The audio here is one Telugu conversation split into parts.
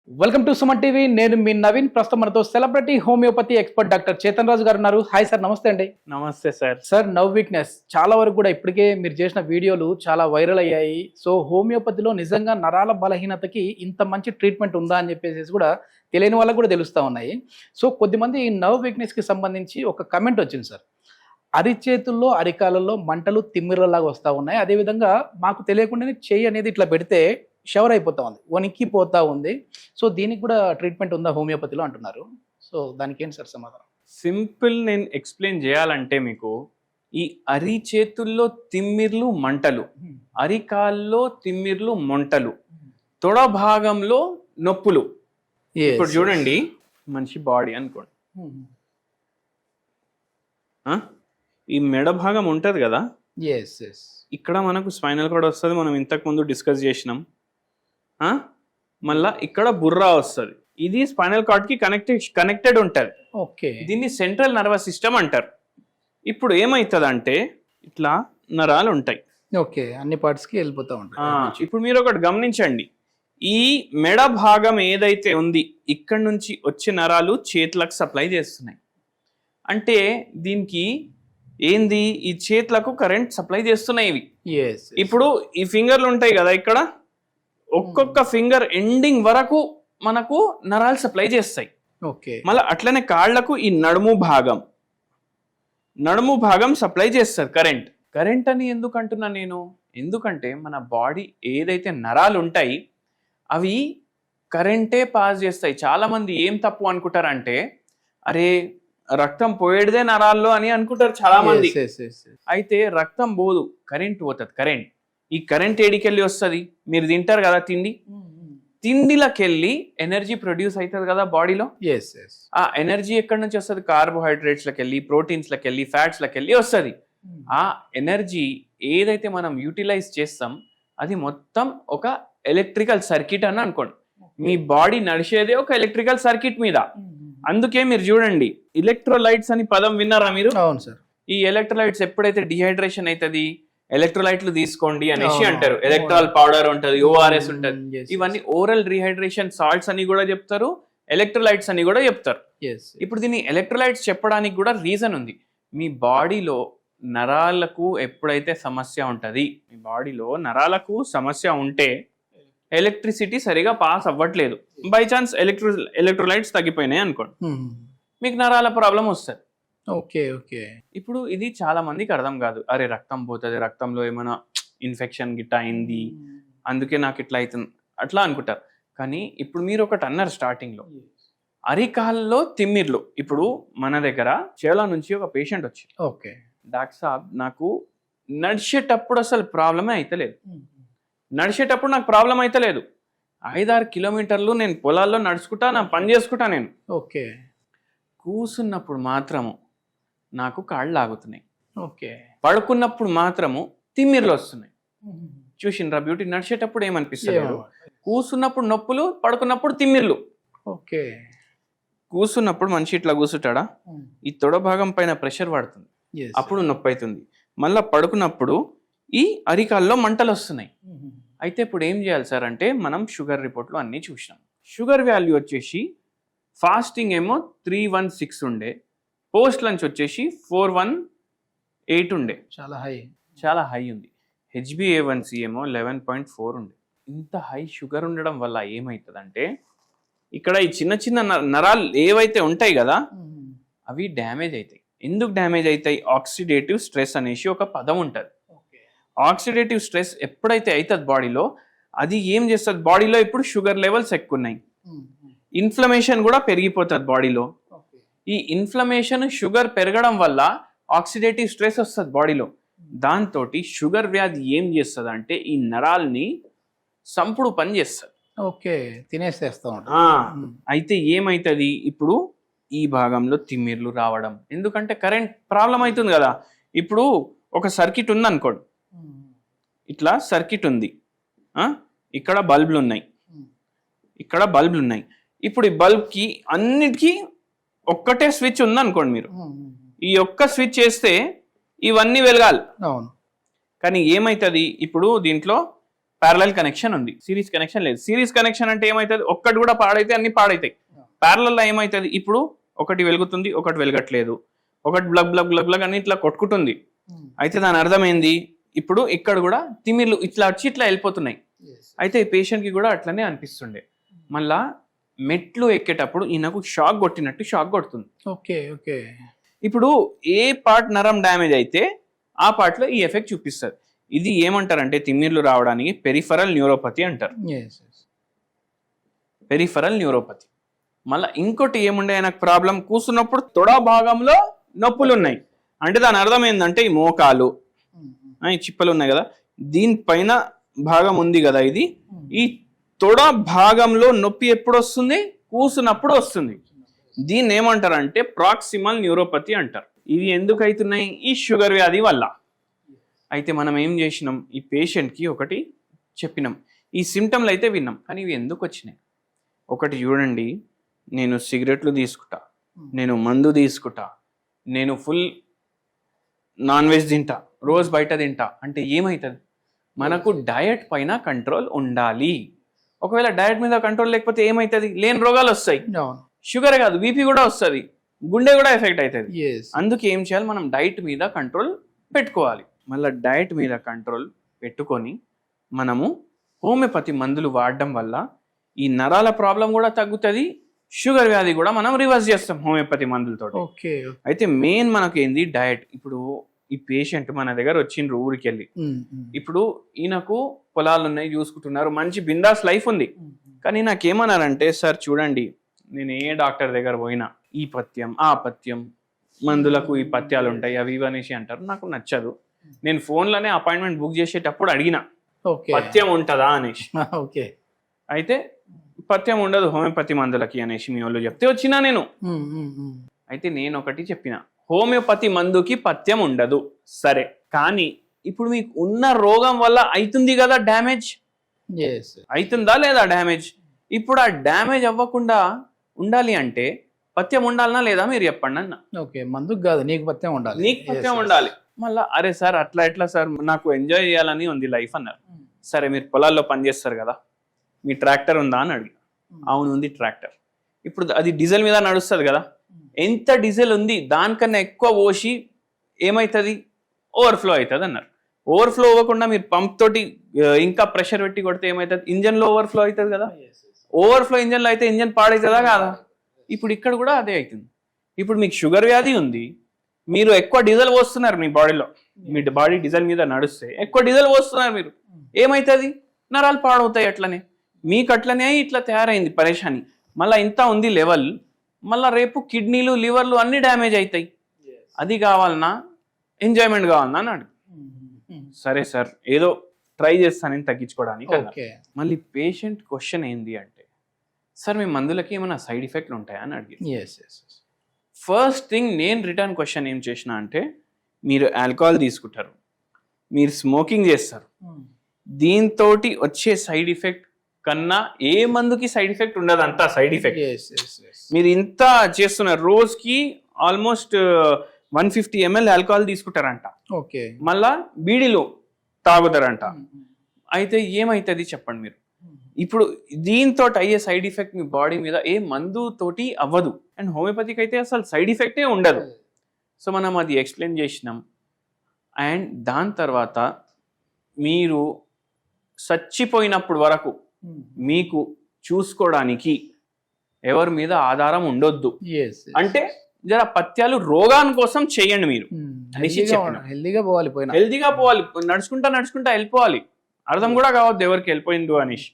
Welcome to Suman TV. నేను మీ నవీన్. ప్రస్తుతం మనతో celebrity homeopathy expert doctor Chetan Raju garu ఉన్నారు. హాయ్ సార్, నమస్తే అండి. నమస్తే సార్. సార్, నవ్ వీక్నెస్ చాలా వరకు కూడా ఇప్పటికే మీరు చేసిన వీడియోలు చాలా వైరల్ అయ్యాయి. సో హోమియోపతిలో నిజంగా నరాల బలహీనతకి ఇంత మంచి ట్రీట్మెంట్ ఉందా అని చెప్పేసి కూడా తెలియని వాళ్ళకు కూడా తెలుస్తూ ఉన్నాయి. సో కొద్దిమంది ఈ నవ్ వీక్నెస్కి సంబంధించి ఒక కమెంట్ వచ్చింది సార్. అరిచేతుల్లో అరికాలలో మంటలు తిమ్మిరలాగా వస్తూ ఉన్నాయి. అదేవిధంగా మాకు తెలియకుండానే చెయ్యి అనేది ఇట్లా పెడితే షవర్ అయిపోతా ఉంది, వణికిపోతా ఉంది. సో దీనికి కూడా ట్రీట్మెంట్ ఉందా హోమియోపతిలో అంటున్నారు. సో దానికి ఏంటి సార్ సమాధానం? సింపుల్ నేను ఎక్స్ప్లెయిన్ చేయాలంటే మీకు ఈ అరిచేతుల్లో తిమ్మిర్లు మంటలు, అరికాల్లో తిమ్మిర్లు మంటలు, తొడ భాగంలో నొప్పులు. ఇప్పుడు చూడండి, మనిషి బాడీ అనుకోండి, ఈ మెడ భాగం ఉంటుంది కదా, ఇక్కడ మనకు స్పైనల్ కార్డ్ వస్తుంది, మనం ఇంతకు ముందు డిస్కస్ చేసినాం. మళ్ళా ఇక్కడ బుర్రా వస్తుంది, ఇది స్పైనల్ కార్డ్ కి కనెక్టెడ్ ఉంటుంది. ఓకే, దీన్ని సెంట్రల్ నర్వస్ సిస్టమ్ అంటారు. ఇప్పుడు ఏమవుతుంది అంటే ఇట్లా నరాలు ఉంటాయి. ఓకే, అన్ని పార్ట్స్ కి వెళ్ళిపోతా ఉంటాయి. ఇప్పుడు మీరు ఒకటి గమనించండి, ఈ మెడ భాగం ఏదైతే ఉంది ఇక్కడ నుంచి వచ్చే నరాలు చేతులకు సప్లై చేస్తున్నాయి. అంటే దీనికి ఏంది, ఈ చేతులకు కరెంట్ సప్లై చేస్తున్నాయి ఇవి. ఇప్పుడు ఈ ఫింగర్లు ఉంటాయి కదా, ఇక్కడ ఒక్కొక్క ఫింగర్ ఎండింగ్ వరకు మనకు నరాలు సప్లై చేస్తాయి. ఓకే, మళ్ళీ అట్లనే కాళ్లకు ఈ నడుము భాగం సప్లై చేస్తారు కరెంట్. కరెంట్ అని ఎందుకు అంటున్నా నేను, ఎందుకంటే మన బాడీ ఏదైతే నరాలు ఉంటాయి అవి కరెంటే పాస్ చేస్తాయి. చాలా మంది ఏం తప్పు అనుకుంటారంటే, అరే రక్తం పోయేదే నరాల్లో అని అనుకుంటారు చాలా మంది. అయితే రక్తం పోదు, కరెంట్ పోతుంది. కరెంట్, ఈ కరెంట్ ఏడికెళ్ళి వస్తుంది, మీరు తింటారు కదా తిండి, తిండిలకెళ్ళి ఎనర్జీ ప్రొడ్యూస్ అవుతుంది కదా బాడీలో. ఆ ఎనర్జీ ఎక్కడి నుంచి వస్తుంది? కార్బోహైడ్రేట్స్లకి వెళ్ళి, ప్రోటీన్స్లకి వెళ్ళి, ఫ్యాట్స్లకి వెళ్ళి వస్తుంది. ఆ ఎనర్జీ ఏదైతే మనం యూటిలైజ్ చేస్తాం అది మొత్తం ఒక ఎలక్ట్రికల్ సర్క్యూట్ అని అనుకోండి. మీ బాడీ నడిచేదే ఒక ఎలక్ట్రికల్ సర్క్యూట్ మీద. అందుకే మీరు చూడండి, ఎలక్ట్రోలైట్స్ అని పదం విన్నారా మీరు? అవును సార్. ఈ ఎలక్ట్రోలైట్స్ ఎప్పుడైతే డిహైడ్రేషన్ అవుతుంది, ఎలక్ట్రోలైట్లు తీసుకోండి అనేసి అంటారు. ఎలక్ట్రాల్ పౌడర్ ఉంటుంది, ఓఆర్ఎస్ ఉంటుంది. ఇవన్నీ ఓరల్ రీహైడ్రేషన్ సాల్ట్స్ అని కూడా చెప్తారు, ఎలక్ట్రోలైట్స్ అని కూడా చెప్తారు. ఇప్పుడు దీన్ని ఎలక్ట్రోలైట్స్ చెప్పడానికి కూడా రీజన్ ఉంది. మీ బాడీలో నరాలకు ఎప్పుడైతే సమస్య ఉంటుంది, మీ బాడీలో నరాలకు సమస్య ఉంటే ఎలక్ట్రిసిటీ సరిగా పాస్ అవ్వట్లేదు, బై ఛాన్స్ ఎలక్ట్రోలైట్స్ తగ్గిపోయినాయి అనుకోండి, మీకు నరాల ప్రాబ్లం వస్తుంది. Okay okay. ఇప్పుడు ఇది చాలా మందికి అర్థం కాదు. అరే రక్తం పోతుంది, రక్తంలో ఏమైనా ఇన్ఫెక్షన్ గిట్ట అయింది, అందుకే నాకు ఇట్లా అవుతుంది అట్లా అనుకుంటారు. కానీ ఇప్పుడు మీరు ఒకటి అన్నారు స్టార్టింగ్లో, అరికాల్లో తిమ్మిర్లు. ఇప్పుడు మన దగ్గర చేలా నుంచి ఒక పేషెంట్ వచ్చి, ఓకే డాక్టర్ సాబ్ నాకు నడిచేటప్పుడు అసలు ప్రాబ్లమే అయితలేదు, నడిచేటప్పుడు నాకు ప్రాబ్లం అయితలేదు, 5-6 కిలోమీటర్లు నేను పొలాల్లో నడుచుకుంటా, నా పని చేసుకుంటా నేను. ఓకే, కూసున్నప్పుడు మాత్రము నాకు కాళ్ళు లాగుతున్నాయి. ఓకే, పడుకున్నప్పుడు మాత్రము తిమ్మిర్లు వస్తున్నాయి. చూసిండ్రా బ్యూటీ? నడిచేటప్పుడు ఏమనిపిస్తుంది, కూసున్నప్పుడు నొప్పులు, పడుకున్నప్పుడు తిమ్మిర్లు. ఓకే, కూసున్నప్పుడు మనిషి ఇట్లా కూసుంటాడా, ఈ తొడ భాగం పైన ప్రెషర్ పడుతుంది, అప్పుడు నొప్పి అవుతుంది. మళ్ళీ పడుకున్నప్పుడు ఈ అరికాల్లో మంటలు వస్తున్నాయి. అయితే ఇప్పుడు ఏం చేయాలి సార్ అంటే, మనం షుగర్ రిపోర్ట్లో అన్నీ చూసినాం. షుగర్ వాల్యూ వచ్చేసి ఫాస్టింగ్ ఏమో 316 ఉండే, పోస్ట్ లంచ్ వచ్చేసి 418 ఉండే, చాలా హై ఉంది. HbA1c ఏమో 11.4 ఉండే. ఇంత హై షుగర్ ఉండడం వల్ల ఏమవుతుందంటే, ఇక్కడ ఈ చిన్న చిన్న నరాలు ఏవైతే ఉంటాయి కదా అవి డ్యామేజ్ అవుతాయి. ఎందుకు డ్యామేజ్ అవుతాయి? ఆక్సిడేటివ్ స్ట్రెస్ అనేసి ఒక పదం ఉంటుంది. ఆక్సిడేటివ్ స్ట్రెస్ ఎప్పుడైతే అవుతుంది బాడీలో, అది ఏం చేస్తుంది, బాడీలో ఇప్పుడు షుగర్ లెవెల్స్ ఎక్కువ ఉన్నాయి, ఇన్ఫ్లమేషన్ కూడా పెరిగిపోతుంది బాడీలో. ఈ ఇన్ఫ్లమేషన్, షుగర్ పెరగడం వల్ల ఆక్సిడేటివ్ స్ట్రెస్ వస్తుంది బాడీలో. దాంతో షుగర్ వ్యాధి ఏం చేస్తుంది అంటే, ఈ నరాల్ని సంపుడు పని చేస్తుంది. ఓకే, తినేసేస్తా ఉంటా. అయితే ఏమవుతుంది, ఇప్పుడు ఈ భాగంలో తిమ్మిర్లు రావడం, ఎందుకంటే కరెంట్ ప్రాబ్లం అవుతుంది కదా. ఇప్పుడు ఒక సర్క్యూట్ ఉంది అనుకోండి, ఇట్లా సర్క్యూట్ ఉంది, ఇక్కడ బల్బులు ఉన్నాయి, ఇక్కడ బల్బులు ఉన్నాయి. ఇప్పుడు ఈ బల్బ్కి అన్నిటికీ ఒక్కటే స్విచ్ ఉంది అనుకోండి, మీరు ఈ ఒక్క స్విచ్ వేస్తే ఇవన్నీ వెలగాలి. అవును. కానీ ఏమవుతుంది, ఇప్పుడు దీంట్లో ప్యారలల్ కనెక్షన్ ఉంది, సిరీస్ కనెక్షన్ లేదు. సిరీస్ కనెక్షన్ అంటే ఏమవుతుంది, ఒక్కటి కూడా పాడైతే అన్ని పాడైతాయి. ప్యారలల్ లో ఏమవుతుంది, ఇప్పుడు ఒకటి వెలుగుతుంది ఒకటి వెలగట్లేదు, ఒకటి బ్లగ్ బ్లగ్ బ్లగ్ బ్లగ్ అని ఇట్లా కొట్టుకుంటుంది. అయితే దాని అర్థం ఏంది, ఇప్పుడు ఇక్కడ కూడా తిమిర్లు ఇట్లా వచ్చి ఇట్లా వెళ్ళిపోతున్నాయి. అయితే ఈ పేషెంట్ కి కూడా అట్లనే అనిపిస్తుండే. మళ్ళా మెట్లు ఎక్కేటప్పుడు ఈయనకు షాక్ కొట్టినట్టు షాక్ కొడుతుంది. Okay okay. ఇప్పుడు ఏ పార్ట్ నరం డ్యామేజ్ అయితే ఆ పార్ట్ లో ఈ ఎఫెక్ట్ చూపిస్తుంది. ఇది ఏమంటారంటే తిమ్మిర్లు రావడానికి పెరిఫరల్ న్యూరోపతి అంటారు. Peripheral neuropathy. మళ్ళీ ఇంకోటి ఏముండే ఆయనకు ప్రాబ్లం, కూర్చున్నప్పుడు తొడ భాగంలో నొప్పులు ఉన్నాయి. అంటే దాని అర్థం ఏంటంటే ఈ మోకాలు ఈ చిప్పలు ఉన్నాయి కదా, దీనిపైన భాగం ఉంది కదా, ఇది ఈ తొడ భాగంలో నొప్పి ఎప్పుడు వస్తుంది, కూర్చున్నప్పుడు వస్తుంది. దీన్ని ఏమంటారంటే ప్రాక్సిమల్ న్యూరోపతి అంటారు. ఇవి ఎందుకు అవుతున్నాయి, ఈ షుగర్ వ్యాధి వల్ల. అయితే మనం ఏం చేసినాం, ఈ పేషెంట్కి ఒకటి చెప్పినాం, ఈ సిమ్టమ్లు అయితే విన్నాం, కానీ ఇవి ఎందుకు వచ్చినాయి. ఒకటి చూడండి, నేను సిగరెట్లు తీసుకుంటా, నేను మందు తీసుకుంటా, నేను ఫుల్ నాన్ వెజ్ తింటా, రోజు బయట తింటా అంటే ఏమవుతుంది, మనకు డయట్ పైన కంట్రోల్ ఉండాలి. ఒకవేళ డయట్ మీద కంట్రోల్ లేకపోతే ఏమవుతుంది, లేని రోగాలు వస్తాయి. షుగర్ కాదు బీపీ కూడా వస్తుంది, గుండె కూడా ఎఫెక్ట్ అవుతుంది. అందుకే ఏం చేయాలి, మనం డైట్ మీద కంట్రోల్ పెట్టుకోవాలి. మళ్ళీ డైట్ మీద కంట్రోల్ పెట్టుకొని మనము హోమియోపతి మందులు వాడడం వల్ల ఈ నరాల ప్రాబ్లం కూడా తగ్గుతుంది, షుగర్ వ్యాధి కూడా మనం రివర్స్ చేస్తాం హోమియోపతి మందులతో. అయితే మెయిన్ మనకి ఏంది డయట్. ఇప్పుడు ఈ పేషెంట్ మన దగ్గర వచ్చిండ్రు ఊరికి వెళ్ళి, ఇప్పుడు ఈయనకు పొలాలు ఉన్నాయి చూసుకుంటున్నారు, మంచి బిందాస్ లైఫ్ ఉంది. కానీ నాకేమన్నారంటే, సార్ చూడండి నేను ఏ డాక్టర్ దగ్గర పోయినా ఈ పథ్యం ఆ పథ్యం, మందులకు ఈ పథ్యాలు ఉంటాయి అవి ఇవి అనేసి అంటారు, నాకు నచ్చదు. నేను ఫోన్లోనే అపాయింట్మెంట్ బుక్ చేసేటప్పుడు అడిగిన పథ్యం ఉంటుందా అనేసి. అయితే పథ్యం ఉండదు హోమియోపతి మందులకి అనేసి మీ వాళ్ళు చెప్తే వచ్చినా నేను. అయితే నేను ఒకటి చెప్పిన, హోమియోపతి మందుకి పథ్యం ఉండదు సరే, కానీ ఇప్పుడు మీకు ఉన్న రోగం వల్ల అవుతుంది కదా డ్యామేజ్, అవుతుందా లేదా డ్యామేజ్. ఇప్పుడు ఆ డ్యామేజ్ అవ్వకుండా ఉండాలి అంటే పథ్యం ఉండాలనా లేదా మీరు చెప్పండి అన్న. ఓకే, మందుకు కాదు నీకు పథ్యం ఉండాలి, నీకు పథ్యం ఉండాలి. మళ్ళీ అరే సార్ అట్లా ఎట్లా సార్, నాకు ఎంజాయ్ చేయాలని ఉంది లైఫ్ అన్నారు. సరే మీరు పొలాల్లో పనిచేస్తారు కదా, మీ ట్రాక్టర్ ఉందా అని అడిగి, అవును ఉంది ట్రాక్టర్. ఇప్పుడు అది డీజిల్ మీద నడుస్తుంది కదా, ఎంత డీజిల్ ఉంది దానికన్నా ఎక్కువ పోసి ఏమవుతుంది, ఓవర్ఫ్లో అవుతుంది అన్నారు. ఓవర్ఫ్లో అవ్వకుండా మీరు పంప్ తోటి ఇంకా ప్రెషర్ పెట్టి కొడితే ఏమవుతుంది, ఇంజన్లో ఓవర్ఫ్లో అవుతుంది కదా. ఓవర్ఫ్లో ఇంజన్లో అయితే ఇంజన్ పాడవుతుందా కాదా. ఇప్పుడు ఇక్కడ కూడా అదే అవుతుంది. ఇప్పుడు మీకు షుగర్ వ్యాధి ఉంది, మీరు ఎక్కువ డీజిల్ పోస్తున్నారు మీ బాడీలో, మీ బాడీ డీజిల్ మీద నడుస్తే ఎక్కువ డీజిల్ పోస్తున్నారు మీరు, ఏమవుతుంది, నరాలు పాడవుతాయి. అట్లనే మీకు అట్లనే ఇట్లా తయారైంది పరేషాని. మళ్ళీ ఇంత ఉంది లెవెల్, మళ్ళీ రేపు కిడ్నీలు లివర్లు అన్ని డ్యామేజ్ అవుతాయి. అది కావాలన్నా ఎంజాయ్మెంట్ కావాలన్నా అని అడుగు. సరే సార్ ఏదో ట్రై చేస్తానని తగ్గించుకోవడానికి. మళ్ళీ పేషెంట్ క్వశ్చన్ ఏంది అంటే, సార్ మీ మందులకి ఏమైనా సైడ్ ఎఫెక్ట్లు ఉంటాయా అని అడిగి. ఫస్ట్ థింగ్ నేను రిటర్న్ క్వశ్చన్ ఏం చేసిన అంటే, మీరు ఆల్కహాల్ తీసుకుంటారు, మీరు స్మోకింగ్ చేస్తారు, దీంతో వచ్చే సైడ్ ఎఫెక్ట్ కన్నా ఏ మందుకి సైడ్ ఎఫెక్ట్ ఉండదు. అంతా సైడ్ ఎఫెక్ట్. మీరు ఇంత చేస్తున్నారు, రోజుకి ఆల్మోస్ట్ 150 ml ఆల్కహాల్ తీసుకుంటారంట, మళ్ళా బీడీలు తాగుతారంట. అయితే ఏమైతుంది చెప్పండి మీరు. ఇప్పుడు దీంతో అయ్యే సైడ్ ఎఫెక్ట్ మీ బాడీ మీద ఏ మందు తోటి అవ్వదు, అండ్ హోమియోపతికి అయితే అసలు సైడ్ ఎఫెక్టే ఉండదు. సో మనం అది ఎక్స్ప్లెయిన్ చేసినాం. అండ్ దాని తర్వాత మీరు చచ్చిపోయినప్పుడు వరకు మీకు చూసుకోవడానికి ఎవరి మీద ఆధారం ఉండొద్దు. అంటే జర పథ్యాలు రోగాని కోసం చేయండి మీరు, హెల్దీగా పోవాలి, నడుచుకుంటా వెళ్ళిపోవాలి, అర్థం కూడా కావద్దు ఎవరికి వెళ్ళిపోయిందో అనేసి.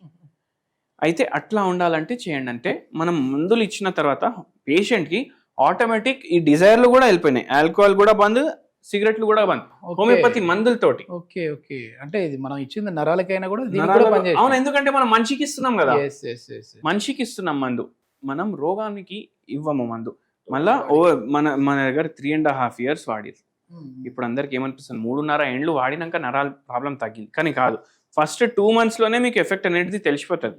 అయితే అట్లా ఉండాలంటే చేయండి. అంటే మనం మందులు ఇచ్చిన తర్వాత పేషెంట్కి ఆటోమేటిక్ ఈ డిజైర్లు కూడా వెళ్ళిపోయినాయి, ఆల్కహాల్ కూడా బంద్, సిగరెట్లు కూడా బంద్ హోమియోపతి మందులతోటి. అంటే ఇది మనం ఇచ్చింది నరాలకైనా కూడా. అవును, ఎందుకంటే మనం మనిషికి ఇస్తున్నాం కదా, మనిషికి ఇస్తున్నాం మందు, మనం రోగానికి ఇవ్వము మందు. మళ్ళా మన దగ్గర 3.5 years వాడి, ఇప్పుడు అందరికి ఏమనిపిస్తుంది 3.5 ఏళ్ళు వాడినాక నరాల ప్రాబ్లం తగ్గింది, కానీ కాదు. ఫస్ట్ 2 months లోనే మీకు ఎఫెక్ట్ అనేది తెలిసిపోతుంది.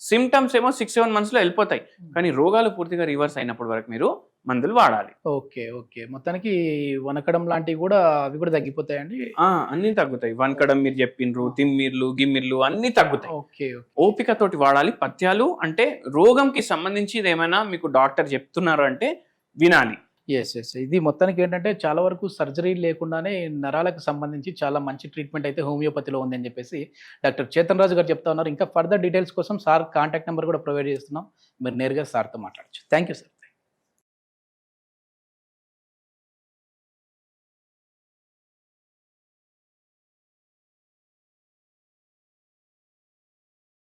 సిమ్టమ్స్ ఏమో 6-7 months లో వెళ్ళిపోతాయి, కానీ రోగాలు పూర్తిగా రివర్స్ అయినప్పటి వరకు మీరు మందులు వాడాలి. ఓకే. ఓకే. మొత్తానికి వనకడం లాంటివి కూడా అవి కూడా తగ్గిపోతాయండి? అన్ని తగ్గుతాయి. వనకడం మీరు చెప్పిండ్రు, తిమ్మిర్లు, గిమ్మిర్లు అన్ని తగ్గుతాయి. ఓకే. ఓపికతోటి వాడాలి. పథ్యాలు అంటే రోగంకి సంబంధించి ఏమైనా మీకు డాక్టర్ చెప్తున్నారు అంటే వినాలి. యెస్. యెస్. ఇది మొత్తానికి ఏంటంటే చాలా వరకు సర్జరీ లేకుండానే నరాలకు సంబంధించి చాలా మంచి ట్రీట్మెంట్ అయితే హోమియోపతిలో ఉందని చెప్పేసి డాక్టర్ చేతన్ రాజు గారు చెప్తా ఉన్నారు. ఇంకా ఫర్దర్ డీటెయిల్స్ కోసం సార్ కాంటాక్ట్ నెంబర్ కూడా ప్రొవైడ్ చేస్తున్నాం. మీరు నేరుగా సార్‌తో మాట్లాడొచ్చు. Thank you sir.